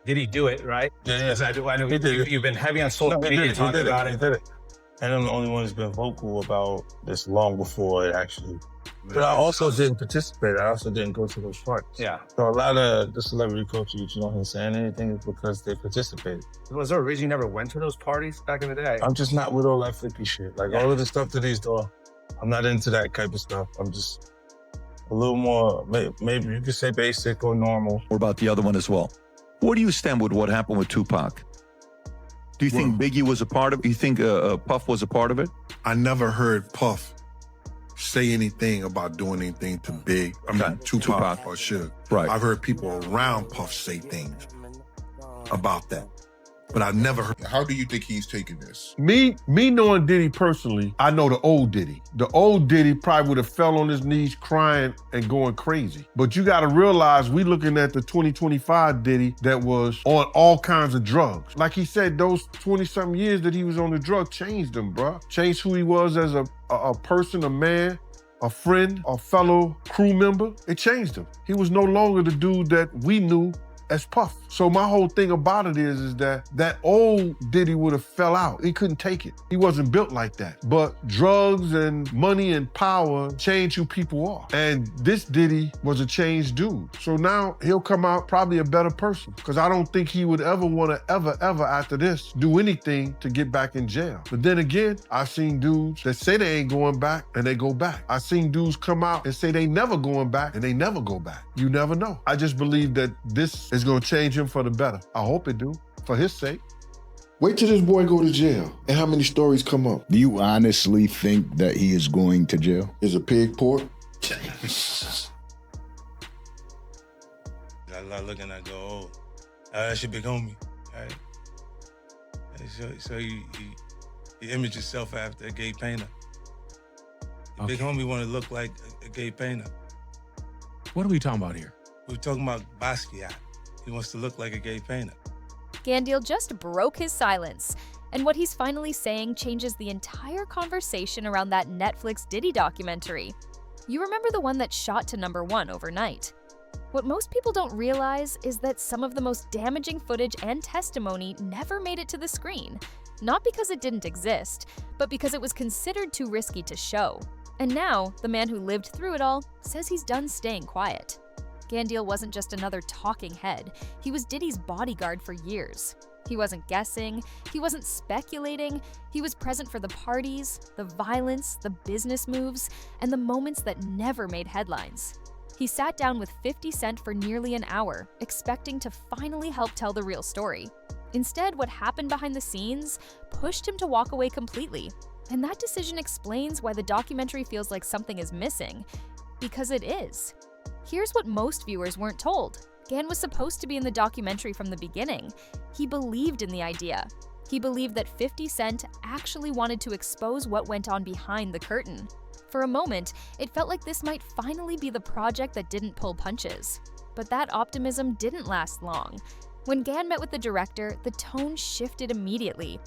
Did he do it, right? Yeah, yeah. 'Cause I know He did it. you've been heavy on social No, he media did it. He talking did it. about He it. did it. And I'm the only one who's been vocal about this long before it actually. But I also didn't participate. I also didn't go to those parties. Yeah. So a lot of the celebrity culture, you don't hear saying anything is because they participated. Was there a reason you never went to those parties back in the day? I'm just not with all that flippy shit. Like all of the stuff that he's doing, I'm not into that type of stuff. I'm just a little more, maybe you could say basic or normal. Or about the other one as well. Where do you stand with what happened with Tupac? Do you think Biggie was a part of it? You think Puff was a part of it? I never heard Puff say anything about doing anything to Big. I mean, Tupac or Suge. Right. I've heard people around Puff say things about that, but I never heard. How do you think he's taking this? Me knowing Diddy personally, I know the old Diddy. The old Diddy probably would have fell on his knees crying and going crazy. But you gotta realize we looking at the 2025 Diddy that was on all kinds of drugs. Like he said, those 20-something years that he was on the drug changed him, bruh. Changed who he was as a person, a man, a friend, a fellow crew member. It changed him. He was no longer the dude that we knew as Puff. So my whole thing about it is that old Diddy would have fell out. He couldn't take it. He wasn't built like that. But drugs and money and power change who people are. And this Diddy was a changed dude. So now he'll come out probably a better person, because I don't think he would ever want to ever after this do anything to get back in jail. But then again, I've seen dudes that say they ain't going back and they go back. I've seen dudes come out and say they never going back and they never go back. You never know. I just believe that this is going to change him for the better. I hope it do, for his sake. Wait till this boy go to jail and how many stories come up. Do you honestly think that he is going to jail? Is a pig pork? I look and I go, oh, that's your big homie, right? So you image yourself after a gay painter. Your big homie want to look like a gay painter. What are we talking about here? We're talking about Basquiat. He wants to look like a gay painter. Gandiel just broke his silence, and what he's finally saying changes the entire conversation around that Netflix Diddy documentary. You remember the one that shot to #1 overnight. What most people don't realize is that some of the most damaging footage and testimony never made it to the screen, not because it didn't exist, but because it was considered too risky to show. And now, the man who lived through it all says he's done staying quiet. Gandiel wasn't just another talking head. He was Diddy's bodyguard for years. He wasn't guessing, he wasn't speculating, he was present for the parties, the violence, the business moves, and the moments that never made headlines. He sat down with 50 Cent for nearly an hour, expecting to finally help tell the real story. Instead, what happened behind the scenes pushed him to walk away completely. And that decision explains why the documentary feels like something is missing. Because it is. Here's what most viewers weren't told. Gan was supposed to be in the documentary from the beginning. He believed in the idea. He believed that 50 Cent actually wanted to expose what went on behind the curtain. For a moment, it felt like this might finally be the project that didn't pull punches. But that optimism didn't last long. When Gan met with the director, the tone shifted immediately.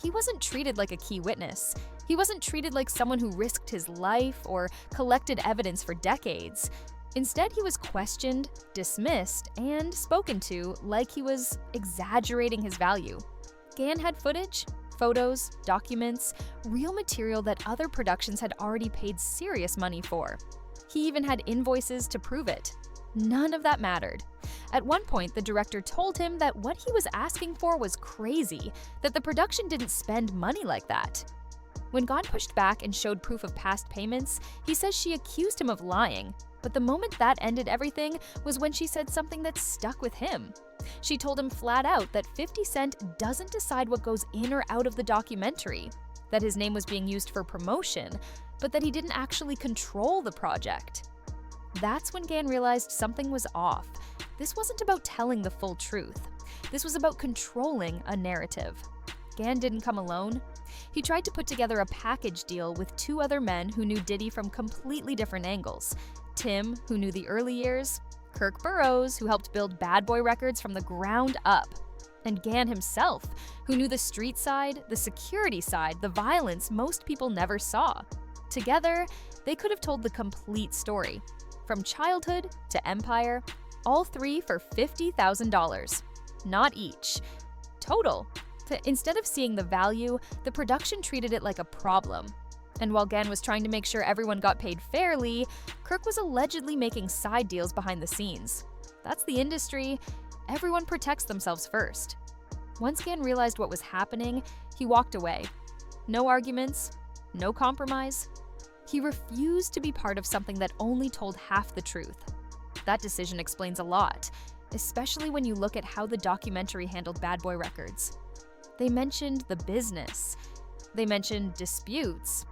He wasn't treated like a key witness. He wasn't treated like someone who risked his life or collected evidence for decades. Instead, he was questioned, dismissed, and spoken to like he was exaggerating his value. Gan had footage, photos, documents, real material that other productions had already paid serious money for. He even had invoices to prove it. None of that mattered. At one point, the director told him that what he was asking for was crazy, that the production didn't spend money like that. When Gan pushed back and showed proof of past payments, he says she accused him of lying. But the moment that ended everything was when she said something that stuck with him. She told him flat out that 50 Cent doesn't decide what goes in or out of the documentary, that his name was being used for promotion, but that he didn't actually control the project. That's when Gan realized something was off. This wasn't about telling the full truth. This was about controlling a narrative. Gan didn't come alone. He tried to put together a package deal with two other men who knew Diddy from completely different angles. Tim, who knew the early years, Kirk Burroughs, who helped build Bad Boy Records from the ground up, and Gan himself, who knew the street side, the security side, the violence most people never saw. Together, they could have told the complete story, from childhood to empire, all three for $50,000. not each. Total. Instead of seeing the value, the production treated it like a problem. And while Gann was trying to make sure everyone got paid fairly, Kirk was allegedly making side deals behind the scenes. That's the industry. Everyone protects themselves first. Once Gann realized what was happening, he walked away. No arguments, no compromise. He refused to be part of something that only told half the truth. That decision explains a lot, especially when you look at how the documentary handled Bad Boy Records. They mentioned the business. They mentioned disputes.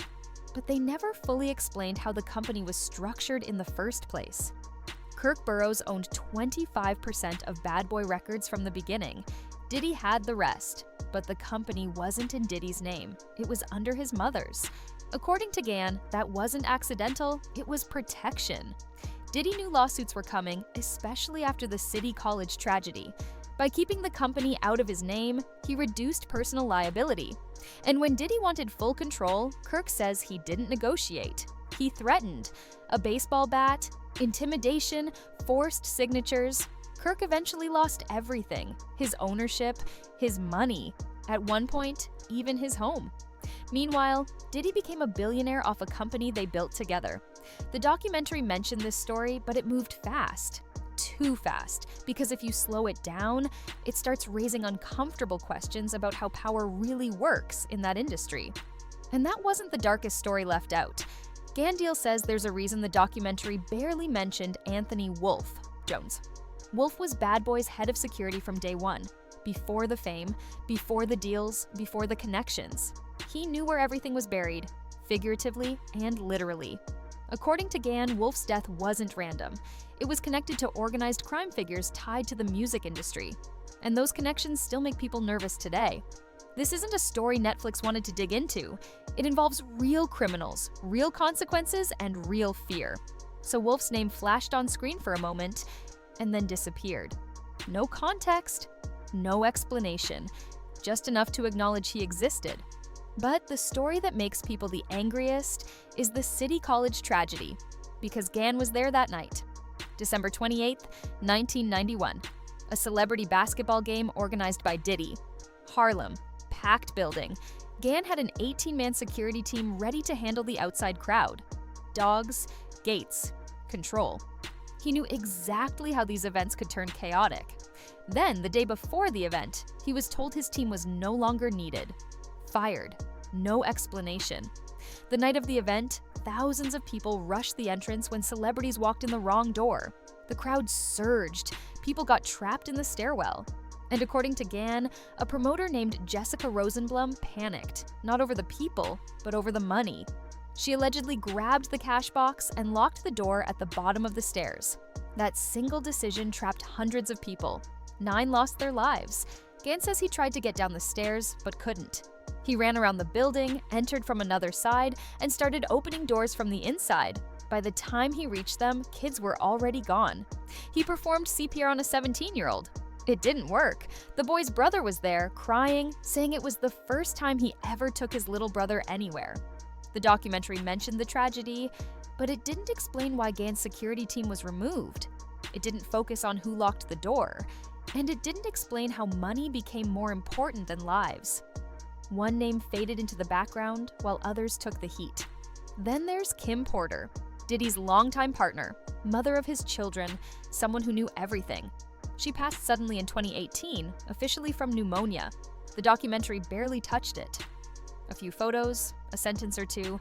But they never fully explained how the company was structured in the first place. Kirk Burroughs owned 25% of Bad Boy Records from the beginning. Diddy had the rest, but the company wasn't in Diddy's name. It was under his mother's. According to Gann, that wasn't accidental, it was protection. Diddy knew lawsuits were coming, especially after the City College tragedy. By keeping the company out of his name, he reduced personal liability. And when Diddy wanted full control, Kirk says he didn't negotiate. He threatened. A baseball bat, intimidation, forced signatures. Kirk eventually lost everything: his ownership, his money, at one point, even his home. Meanwhile, Diddy became a billionaire off a company they built together. The documentary mentioned this story, but it moved fast. Too fast, because if you slow it down, it starts raising uncomfortable questions about how power really works in that industry. And that wasn't the darkest story left out. Gandil says there's a reason the documentary barely mentioned Anthony Wolf Jones. Wolf was Bad Boy's head of security from day one, before the fame, before the deals, before the connections. He knew where everything was buried, figuratively and literally. According to Gann, Wolf's death wasn't random. It was connected to organized crime figures tied to the music industry. And those connections still make people nervous today. This isn't a story Netflix wanted to dig into. It involves real criminals, real consequences, and real fear. So Wolf's name flashed on screen for a moment and then disappeared. No context, no explanation, just enough to acknowledge he existed. But the story that makes people the angriest is the City College tragedy, because Gann was there that night. December 28, 1991. A celebrity basketball game organized by Diddy. Harlem, packed building. Gann had an 18-man security team ready to handle the outside crowd. Dogs, gates, control. He knew exactly how these events could turn chaotic. Then, the day before the event, he was told his team was no longer needed. Fired. No explanation. The night of the event, thousands of people rushed the entrance when celebrities walked in the wrong door. The crowd surged. People got trapped in the stairwell. And according to Gann, a promoter named Jessica Rosenblum panicked, not over the people, but over the money. She allegedly grabbed the cash box and locked the door at the bottom of the stairs. That single decision trapped hundreds of people. 9 lost their lives. Gann says he tried to get down the stairs, but couldn't. He ran around the building, entered from another side, and started opening doors from the inside. By the time he reached them, kids were already gone. He performed CPR on a 17-year-old. It didn't work. The boy's brother was there, crying, saying it was the first time he ever took his little brother anywhere. The documentary mentioned the tragedy, but it didn't explain why Gann's security team was removed. It didn't focus on who locked the door, and it didn't explain how money became more important than lives. One name faded into the background while others took the heat. Then there's Kim Porter, Diddy's longtime partner, mother of his children, someone who knew everything. She passed suddenly in 2018, officially from pneumonia. The documentary barely touched it. A few photos, a sentence or two,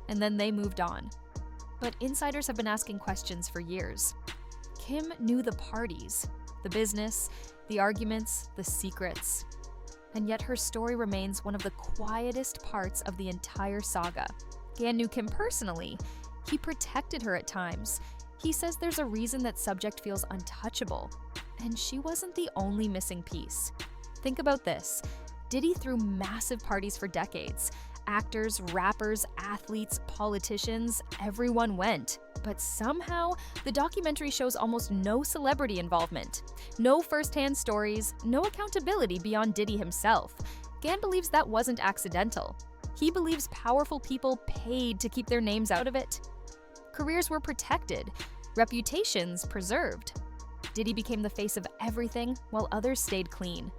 and then they moved on. But insiders have been asking questions for years. Kim knew the parties, the business, the arguments, the secrets. And yet her story remains one of the quietest parts of the entire saga. Gann knew Kim personally. He protected her at times. He says there's a reason that subject feels untouchable. And she wasn't the only missing piece. Think about this. Diddy threw massive parties for decades. Actors, rappers, athletes, politicians, everyone went. But somehow, the documentary shows almost no celebrity involvement. No first-hand stories, no accountability beyond Diddy himself. Gann believes that wasn't accidental. He believes powerful people paid to keep their names out of it. Careers were protected, reputations preserved. Diddy became the face of everything while others stayed clean.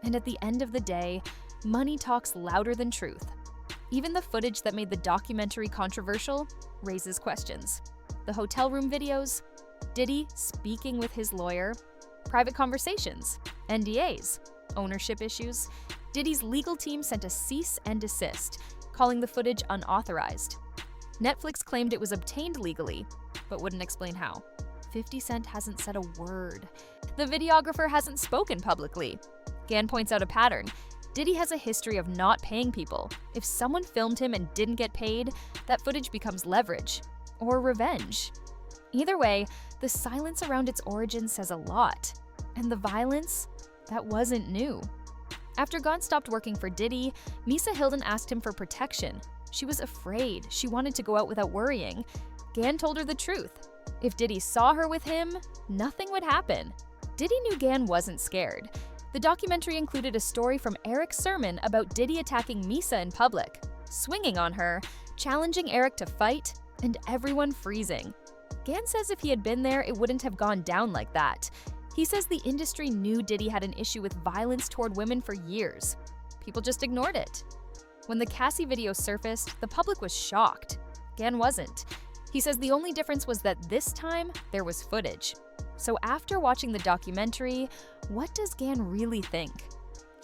And at the end of the day, money talks louder than truth. Even the footage that made the documentary controversial raises questions. The hotel room videos, Diddy speaking with his lawyer, private conversations, NDAs, ownership issues. Diddy's legal team sent a cease and desist, calling the footage unauthorized. Netflix claimed it was obtained legally, but wouldn't explain how. 50 Cent hasn't said a word. The videographer hasn't spoken publicly. Gann points out a pattern. Diddy has a history of not paying people. If someone filmed him and didn't get paid, that footage becomes leverage or revenge. Either way, the silence around its origin says a lot. And the violence, that wasn't new. After Gann stopped working for Diddy, Misa Hilden asked him for protection. She was afraid. She wanted to go out without worrying. Gann told her the truth. If Diddy saw her with him, nothing would happen. Diddy knew Gann wasn't scared. The documentary included a story from Eric's sermon about Diddy attacking Misa in public, swinging on her, challenging Eric to fight, and everyone freezing. Gann says if he had been there, it wouldn't have gone down like that. He says the industry knew Diddy had an issue with violence toward women for years. People just ignored it. When the Cassie video surfaced, the public was shocked. Gann wasn't. He says the only difference was that this time, there was footage. So after watching the documentary, what does Gann really think?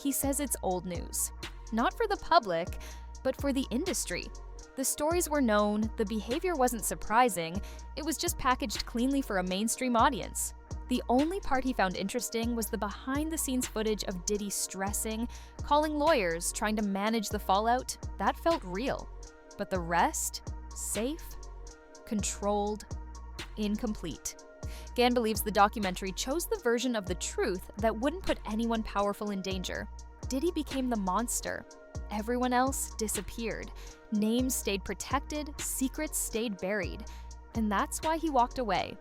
He says it's old news. Not for the public, but for the industry. The stories were known, the behavior wasn't surprising, it was just packaged cleanly for a mainstream audience. The only part he found interesting was the behind-the-scenes footage of Diddy stressing, calling lawyers, trying to manage the fallout. That felt real. But the rest? Safe? Controlled? Incomplete. Gann believes the documentary chose the version of the truth that wouldn't put anyone powerful in danger. Diddy became the monster. Everyone else disappeared. Names stayed protected, secrets stayed buried. And that's why he walked away.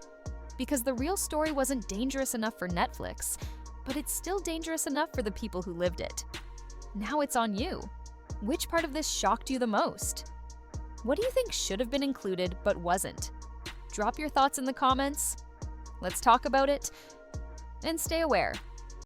Because the real story wasn't dangerous enough for Netflix, but it's still dangerous enough for the people who lived it. Now it's on you. Which part of this shocked you the most? What do you think should have been included but wasn't? Drop your thoughts in the comments. Let's talk about it, and stay aware.